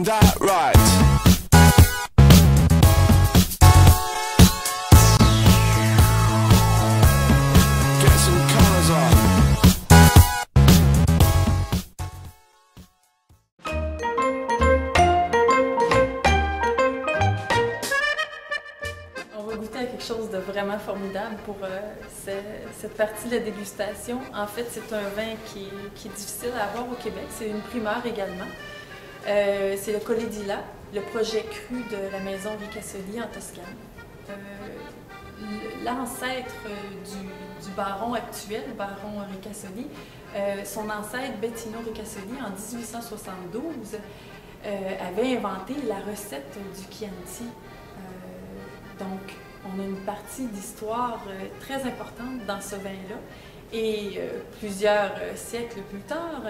That right. Get some colors on. On va goûter à quelque chose de vraiment formidable pour cette partie de la dégustation. En fait, c'est un vin qui est difficile à avoir au Québec. C'est une primeur également. C'est le Colle d'Ila, le projet cru de la maison Ricasoli en Toscane. L'ancêtre du baron actuel, le baron Ricasoli, son ancêtre Bettino Ricasoli, en 1872, avait inventé la recette du Chianti. Donc, on a une partie d'histoire très importante dans ce vin-là. Et plusieurs siècles plus tard,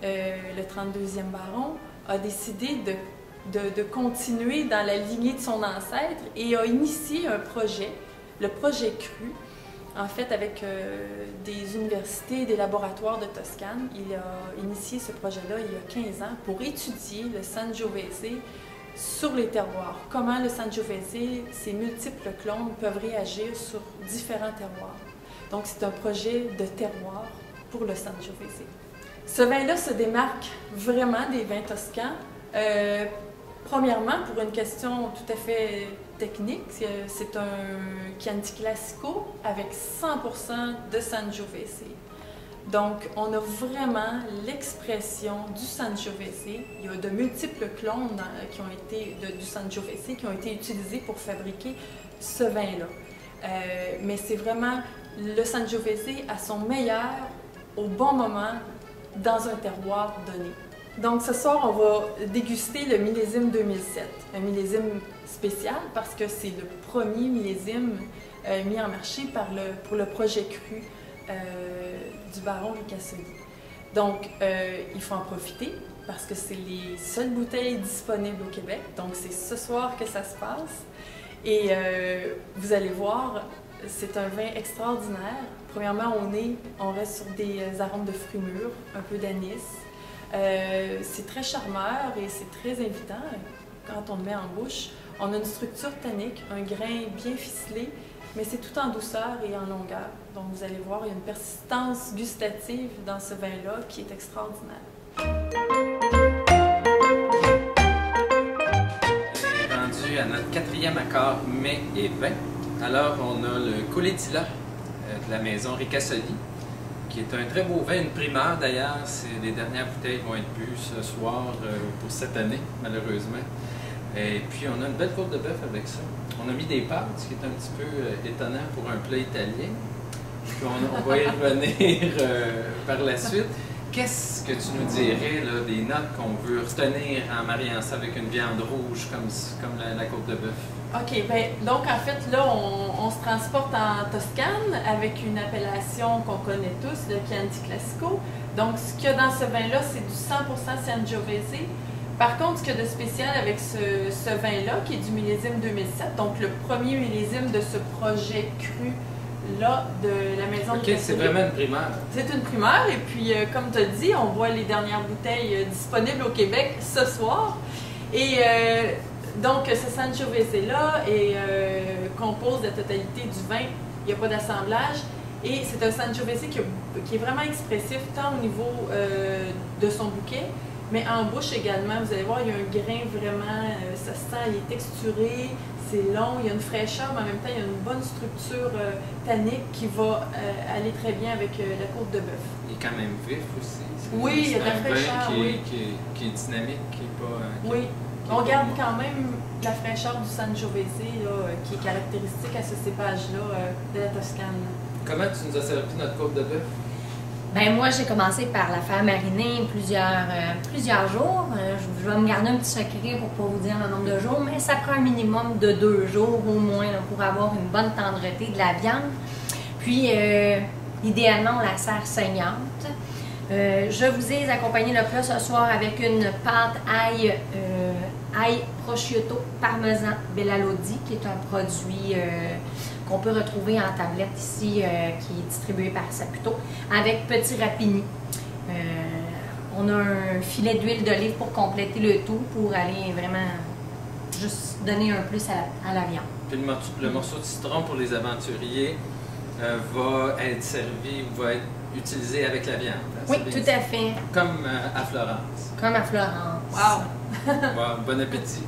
le 32e baron a décidé de continuer dans la lignée de son ancêtre et a initié un projet, le projet cru, en fait avec des universités et des laboratoires de Toscane. Il a initié ce projet-là il y a 15 ans pour étudier le Sangiovese sur les terroirs. Comment le Sangiovese, ses multiples clones peuvent réagir sur différents terroirs. Donc c'est un projet de terroir pour le Sangiovese. Ce vin-là se démarque vraiment des vins toscans. Premièrement, pour une question tout à fait technique, c'est un Chianti Classico avec 100% de Sangiovese. Donc, on a vraiment l'expression du Sangiovese. Il y a de multiples clones du Sangiovese qui ont été utilisés pour fabriquer ce vin-là. Mais c'est vraiment le Sangiovese à son meilleur, au bon moment, dans un terroir donné. Donc ce soir, on va déguster le millésime 2007, un millésime spécial parce que c'est le premier millésime mis en marché pour le projet cru du baron Ricasoli. Donc il faut en profiter parce que c'est les seules bouteilles disponibles au Québec. Donc c'est ce soir que ça se passe et vous allez voir, c'est un vin extraordinaire. Premièrement, on reste sur des arômes de fruits mûrs, un peu d'anis. C'est très charmeur et c'est très invitant quand on le met en bouche. On a une structure tannique, un grain bien ficelé, mais c'est tout en douceur et en longueur. Donc vous allez voir, il y a une persistance gustative dans ce vin-là qui est extraordinaire. On est rendu à notre 4e accord mets et vin. Alors on a le Colle d'Ila de la maison Ricasoli, qui est un très beau vin, une primeur d'ailleurs. Les dernières bouteilles vont être bues ce soir pour cette année, malheureusement. Et puis on a une belle côte de bœuf avec ça. On a mis des pâtes, ce qui est un petit peu étonnant pour un plat italien. Puis on va y revenir par la suite. Qu'est-ce que tu nous dirais là, des notes qu'on veut retenir en mariant ça avec une viande rouge comme la côte de bœuf? OK, bien, donc en fait, là, on se transporte en Toscane avec une appellation qu'on connaît tous, le Chianti Classico. Donc, ce qu'il y a dans ce vin-là, c'est du 100% Sangiovese. Par contre, ce qu'il y a de spécial avec ce vin-là, qui est du millésime 2007, donc le premier millésime de ce projet cru-là de la maison. OK, c'est vraiment une primeur. C'est une primeur, et puis, comme tu as dit, on voit les dernières bouteilles disponibles au Québec ce soir. Et donc, ce Sangiovese-là compose la totalité du vin. Il n'y a pas d'assemblage. Et c'est un Sangiovese qui est vraiment expressif, tant au niveau de son bouquet, mais en bouche également. Vous allez voir, il y a un grain vraiment, ça se sent, il est texturé, c'est long, il y a une fraîcheur, mais en même temps, il y a une bonne structure tannique qui va aller très bien avec la côte de bœuf. Il est quand même vif aussi. Oui, il y a de la fraîcheur, qui est dynamique, qui est pas... Oui. On garde quand même la fraîcheur du Sangiovese, là, qui est caractéristique à ce cépage-là de la Toscane. Comment tu nous as servi notre côte de bœuf? Ben moi, j'ai commencé par la faire mariner plusieurs jours. Je vais me garder un petit secret pour pas vous dire le nombre de jours, mais ça prend un minimum de 2 jours au moins là, pour avoir une bonne tendreté de la viande. Puis, idéalement, on la sert saignante. Je vous ai accompagné le plat ce soir avec une pâte ail prosciutto parmesan Bella Lodi, qui est un produit qu'on peut retrouver en tablette ici, qui est distribué par Saputo, avec petit rapini. On a un filet d'huile d'olive pour compléter le tout, pour aller vraiment juste donner un plus à la viande. Puis le morceau de citron pour les aventuriers va être servi ou va être utilisé avec la viande. Oui, tout à fait. Comme à Florence. Comme à Florence. Wow! Wow, bon appétit!